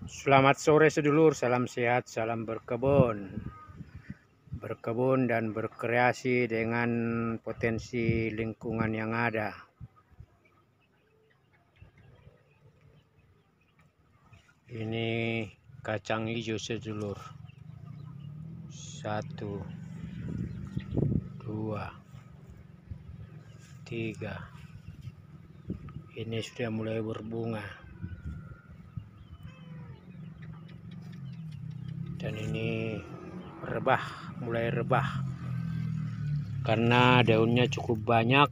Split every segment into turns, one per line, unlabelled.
Selamat sore sedulur, salam sehat, salam berkebun. Berkebun dan berkreasi dengan potensi lingkungan yang ada. Ini kacang hijau sedulur. 1, 2, 3. Ini sudah mulai berbunga. Dan ini mulai rebah karena daunnya cukup banyak.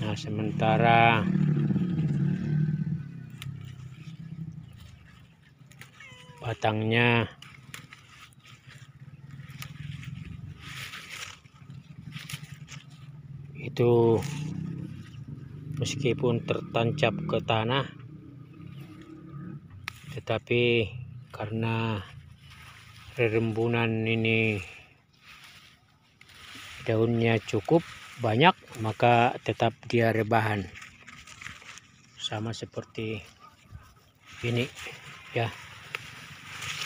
Nah, sementara batangnya itu meskipun tertancap ke tanah, tetapi karena rerembunan ini daunnya cukup banyak, maka tetap dia rebahan, sama seperti ini ya.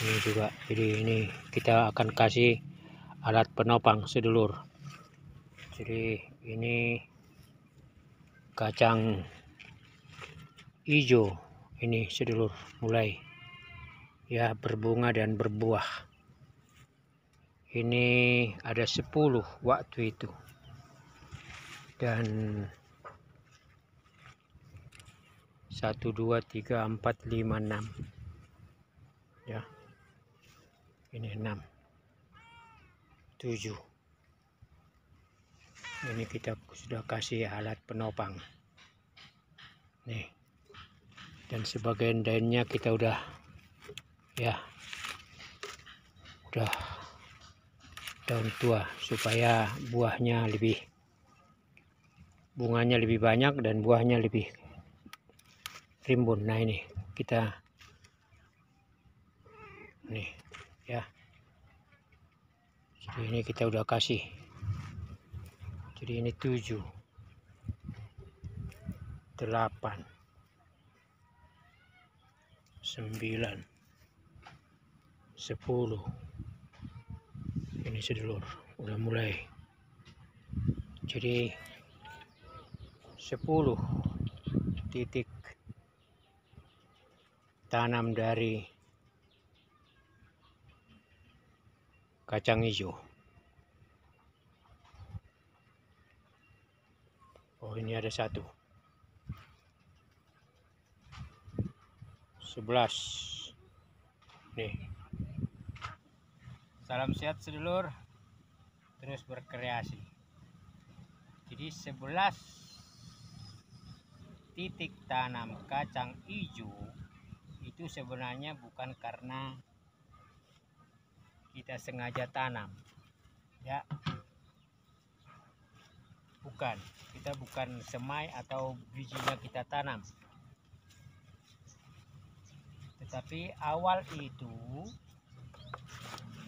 Ini juga, jadi ini kita akan kasih alat penopang sedulur. Jadi ini kacang hijau ini sedulur mulai ya berbunga dan berbuah. Ini ada 10 waktu itu, dan 1, 2, 3, 4, 5, 6 ya. Ini 6, 7. Ini kita sudah kasih alat penopang nih, dan sebagian daunnya kita udah daun tua supaya bunganya lebih banyak dan buahnya lebih rimbun. Nah, ini kita nih ya. Jadi ini kita udah kasih. Jadi ini 7, 8, 9, 10. Ini sedulur udah mulai. Jadi 10 titik tanam dari kacang hijau. Oh, ini ada 1, 11 nih. Salam sehat sedulur, terus berkreasi. Jadi 11 titik tanam kacang hijau itu sebenarnya bukan karena kita sengaja tanam ya, kita bukan semai atau bijinya kita tanam, tetapi awal itu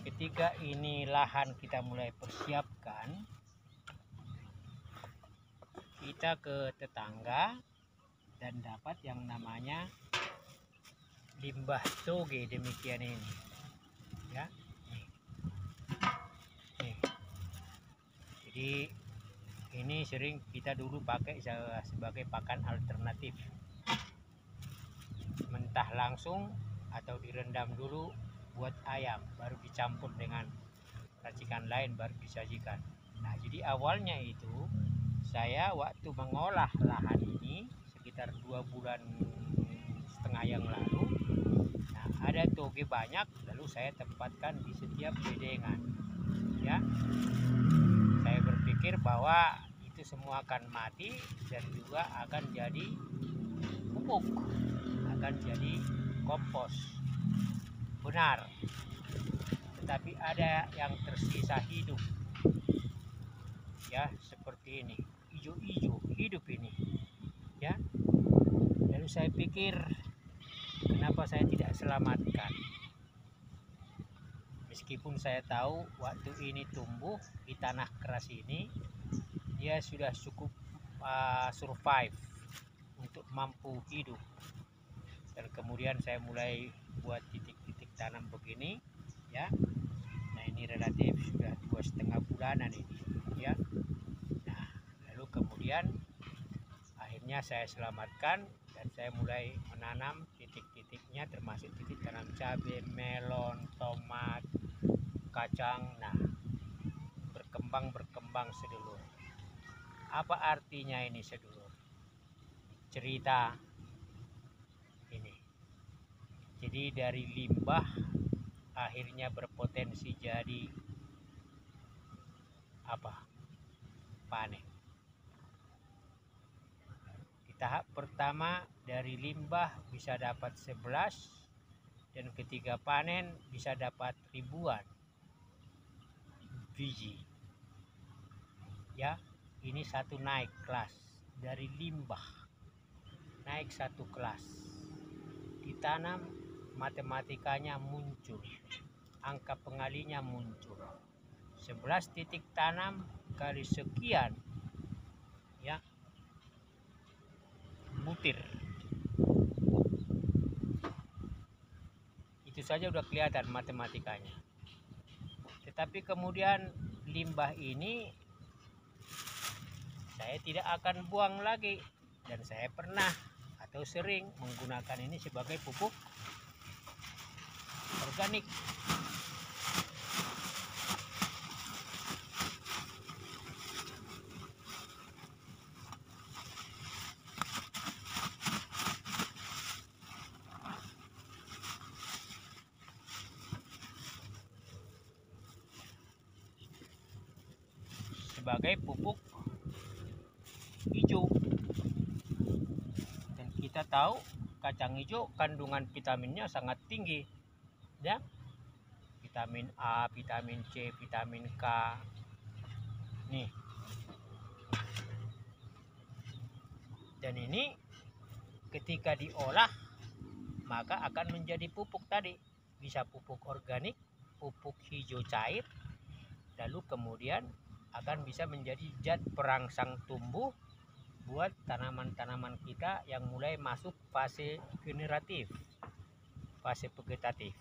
ketika ini lahan kita mulai persiapkan, kita ke tetangga dan dapat yang namanya limbah toge demikian ini ya. Nih. Jadi ini sering kita dulu pakai sebagai pakan alternatif, mentah langsung atau direndam dulu buat ayam, baru dicampur dengan racikan lain baru disajikan. Nah, jadi awalnya itu saya waktu mengolah lahan ini sekitar 2,5 bulan yang lalu, nah ada toge banyak, lalu saya tempatkan di setiap bedengan ya. Saya berpikir bahwa itu semua akan mati dan juga akan jadi pupuk, akan jadi kompos. Benar, tetapi ada yang tersisa hidup ya, seperti ini, hijau-hijau hidup ini ya. Lalu saya pikir, kenapa saya tidak selamatkan, meskipun saya tahu waktu ini tumbuh di tanah keras ini dia sudah cukup survive untuk mampu hidup. dan kemudian saya mulai buat titik-titik tanam begini ya. Nah ini relatif sudah 2,5 bulanan ini ya. Nah lalu kemudian akhirnya saya selamatkan dan saya mulai menanam titik-titiknya, termasuk titik tanam cabai, melon, tomat, kacang. Nah berkembang sedulur. Apa artinya ini sedulur? Cerita ini. Jadi dari limbah akhirnya berpotensi jadi apa? Panen. Di tahap pertama dari limbah bisa dapat 11 dan ketika panen bisa dapat ribuan biji. Ya, ini satu naik kelas dari limbah. Naik satu kelas. Ditanam, matematikanya muncul. Angka pengalinya muncul. 11 titik tanam kali sekian ya butir. Itu saja udah kelihatan matematikanya. Tetapi kemudian limbah ini saya tidak akan buang lagi, dan saya pernah atau sering menggunakan ini sebagai pupuk organik. Sebagai pupuk hijau. Dan kita tahu kacang hijau kandungan vitaminnya sangat tinggi ya. Vitamin A, vitamin C, vitamin K. Nih. Dan ini ketika diolah maka akan menjadi pupuk tadi. Bisa pupuk organik, pupuk hijau cair, lalu kemudian akan bisa menjadi zat perangsang tumbuh buat tanaman-tanaman kita yang mulai masuk fase generatif, fase vegetatif,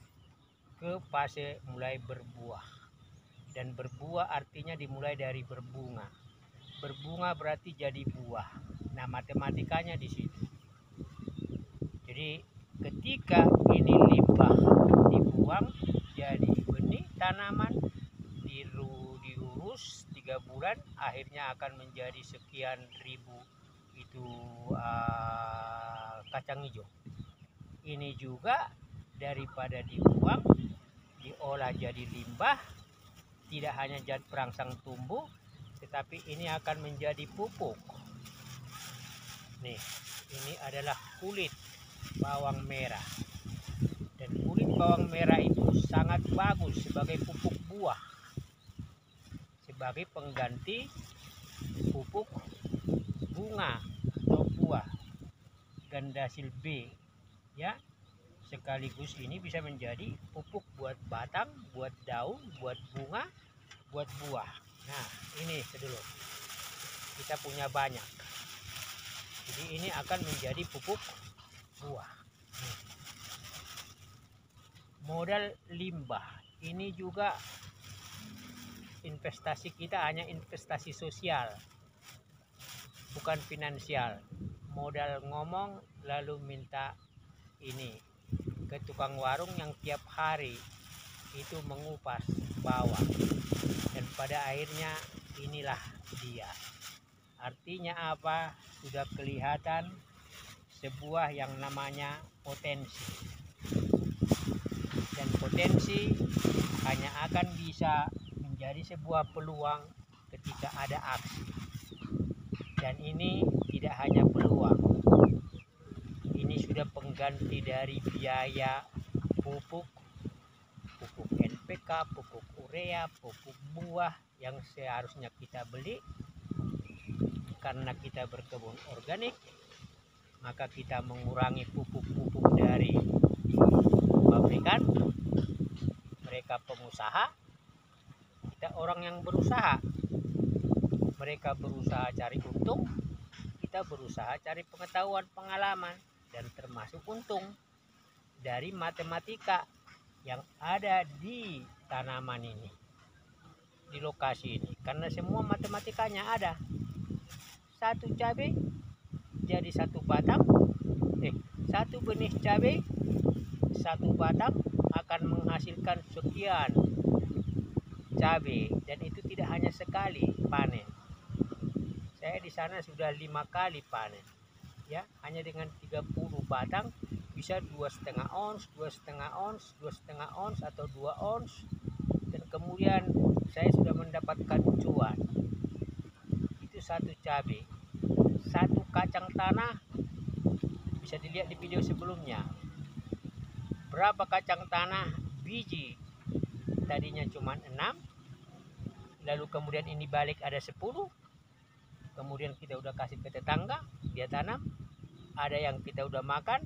ke fase mulai berbuah. Dan berbuah artinya dimulai dari berbunga. Berbunga berarti jadi buah. Nah, matematikanya di situ. Jadi ketika ini limbah dibuang jadi benih tanaman, diurus 3 bulan, akhirnya akan menjadi sekian ribu itu kacang hijau. Ini juga daripada dibuang, diolah jadi limbah, tidak hanya zat perangsang tumbuh, tetapi ini akan menjadi pupuk. Nih, ini adalah kulit bawang merah. Dan kulit bawang merah itu sangat bagus sebagai pupuk buah, sebagai pengganti pupuk bunga atau buah, gandasil B ya. Sekaligus ini bisa menjadi pupuk buat batang, buat daun, buat bunga, buat buah. Nah ini sedulur, kita punya banyak, jadi ini akan menjadi pupuk buah. Modal limbah ini juga investasi kita hanya investasi sosial, bukan finansial. Modal ngomong lalu minta ini ke tukang warung yang tiap hari itu mengupas bawang, dan pada akhirnya inilah dia. Artinya apa? Sudah kelihatan sebuah yang namanya potensi. Dan potensi hanya akan bisa menjadi sebuah peluang ketika ada aksi. Dan ini tidak hanya peluang, ini sudah pengganti dari biaya pupuk NPK, pupuk urea, pupuk buah yang seharusnya kita beli. Karena kita berkebun organik, maka kita mengurangi pupuk-pupuk dari pabrikan. Mereka pengusaha, kita orang yang berusaha. Mereka berusaha cari untung, kita berusaha cari pengetahuan, pengalaman. dan termasuk untung dari matematika yang ada di tanaman ini, di lokasi ini, karena semua matematikanya ada. Satu cabai jadi satu batang, satu benih cabai satu batang akan menghasilkan sekian cabai, dan itu tidak hanya sekali panen. Saya di sana sudah 5 kali panen, ya, hanya dengan 30 batang bisa 2,5 ons, 2,5 ons, 2,5 ons atau 2 ons, dan kemudian saya sudah mendapatkan cuan. Itu satu cabai. Satu kacang tanah bisa dilihat di video sebelumnya. Berapa kacang tanah biji? Tadinya cuma 6, lalu kemudian ini balik ada 10, kemudian kita udah kasih ke tetangga, dia tanam, ada yang kita udah makan.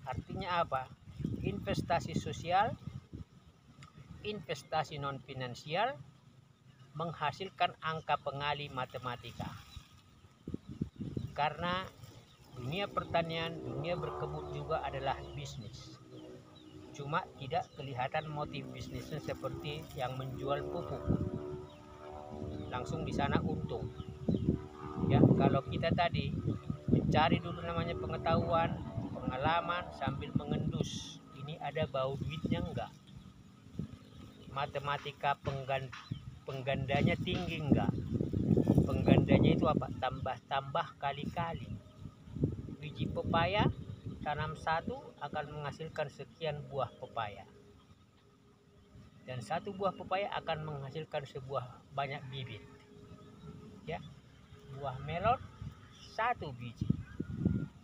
Artinya apa? Investasi sosial, investasi non finansial menghasilkan angka pengali matematika. Karena dunia pertanian, dunia berkebun juga adalah bisnis. Cuma tidak kelihatan motif bisnisnya seperti yang menjual pupuk. Langsung di sana untung. Ya, kalau kita tadi mencari dulu namanya pengetahuan, pengalaman sambil mengendus. Ini ada bau duitnya enggak? Matematika penggandanya tinggi enggak? Penggandanya itu apa? Tambah-tambah kali-kali. Biji pepaya tanam satu akan menghasilkan sekian buah pepaya, dan satu buah pepaya akan menghasilkan sebuah banyak bibit. Ya, buah melon satu biji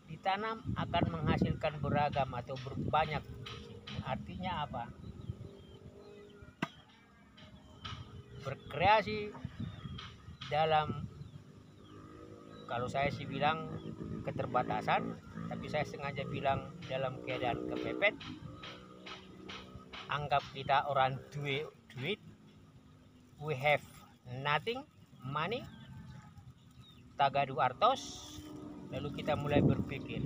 ditanam akan menghasilkan beragam atau berbanyak biji. Artinya apa? Berkreasi dalam, kalau saya sih bilang keterbatasan, tapi saya sengaja bilang dalam keadaan kepepet. Anggap kita orang duit, we have nothing, money, tagadu artos. Lalu kita mulai berpikir,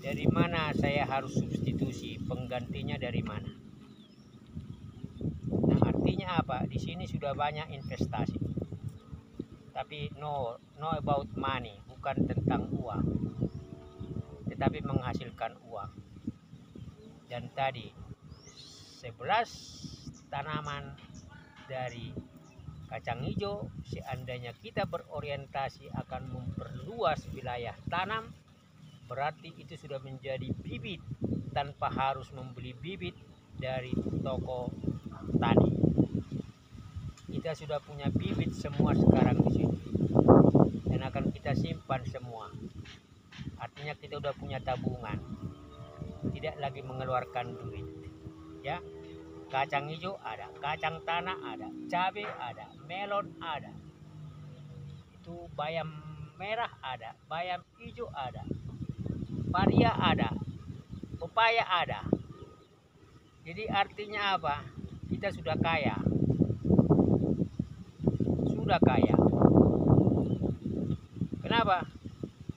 dari mana saya harus substitusi, penggantinya dari mana? Nah, artinya apa? Di sini sudah banyak investasi, tapi no about money, bukan tentang uang, tetapi menghasilkan uang. Dan tadi 11 tanaman dari kacang hijau, seandainya kita berorientasi akan memperluas wilayah tanam, berarti itu sudah menjadi bibit tanpa harus membeli bibit dari toko tani. Kita sudah punya bibit semua sekarang di sini, dan akan kita simpan semua. Artinya kita udah punya tabungan, tidak lagi mengeluarkan duit. Ya, kacang hijau ada, kacang tanah ada, cabai ada, melon ada, itu bayam merah ada, bayam hijau ada, paria ada, pepaya ada. Jadi artinya apa? Kita sudah kaya, sudah kaya. Kenapa?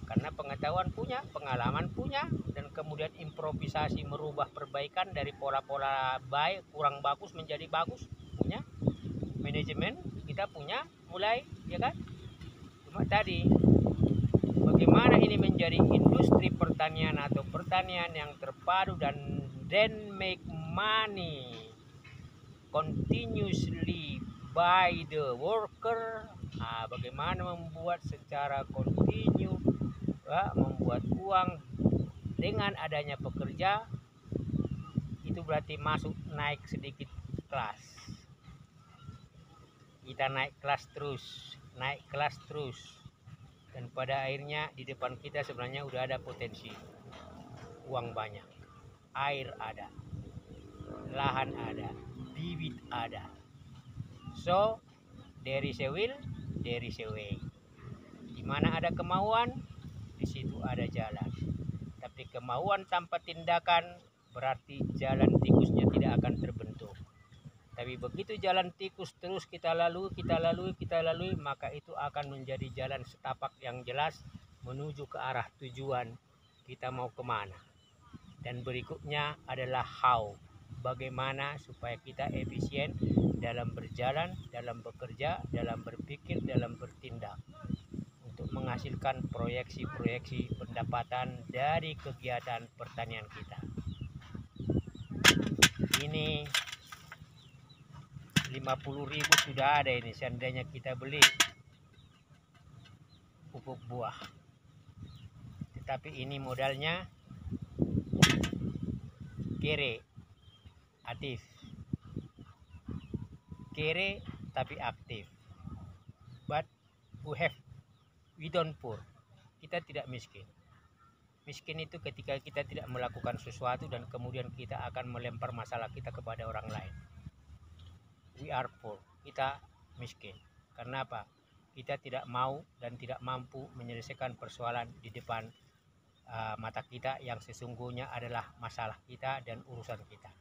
Karena pengetahuan punya, pengalaman punya, dan kemudian improvisasi merubah perbaikan dari pola-pola baik kurang bagus menjadi bagus punya. Manajemen kita punya mulai, ya kan? Cuma tadi bagaimana ini menjadi industri pertanian atau pertanian yang terpadu dan then make money continuously by the worker. Bagaimana membuat secara kontinu, membuat uang dengan adanya pekerja, itu berarti masuk naik sedikit kelas. Kita naik kelas terus, dan pada akhirnya di depan kita sebenarnya udah ada potensi uang banyak, air ada, lahan ada, bibit ada. So there is a will, there is a way. Di mana ada kemauan, di situ ada jalan. Tapi kemauan tanpa tindakan berarti jalan tikusnya tidak akan terbentuk. Tapi begitu jalan tikus terus kita lalui, maka itu akan menjadi jalan setapak yang jelas menuju ke arah tujuan, kita mau kemana. Dan berikutnya adalah how, bagaimana supaya kita efisien dalam berjalan, dalam bekerja, dalam berpikir, dalam bertindak, untuk menghasilkan proyeksi-proyeksi pendapatan dari kegiatan pertanian kita. Ini 50.000 sudah ada ini, seandainya kita beli pupuk buah. Tetapi ini modalnya kere, aktif. Kere tapi aktif. But we don't poor. Kita tidak miskin. Miskin itu ketika kita tidak melakukan sesuatu dan kemudian kita akan melempar masalah kita kepada orang lain. We are poor. Kita miskin. Karena apa? Kita tidak mau dan tidak mampu menyelesaikan persoalan di depan mata kita yang sesungguhnya adalah masalah kita dan urusan kita.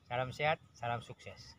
Salam sehat, salam sukses.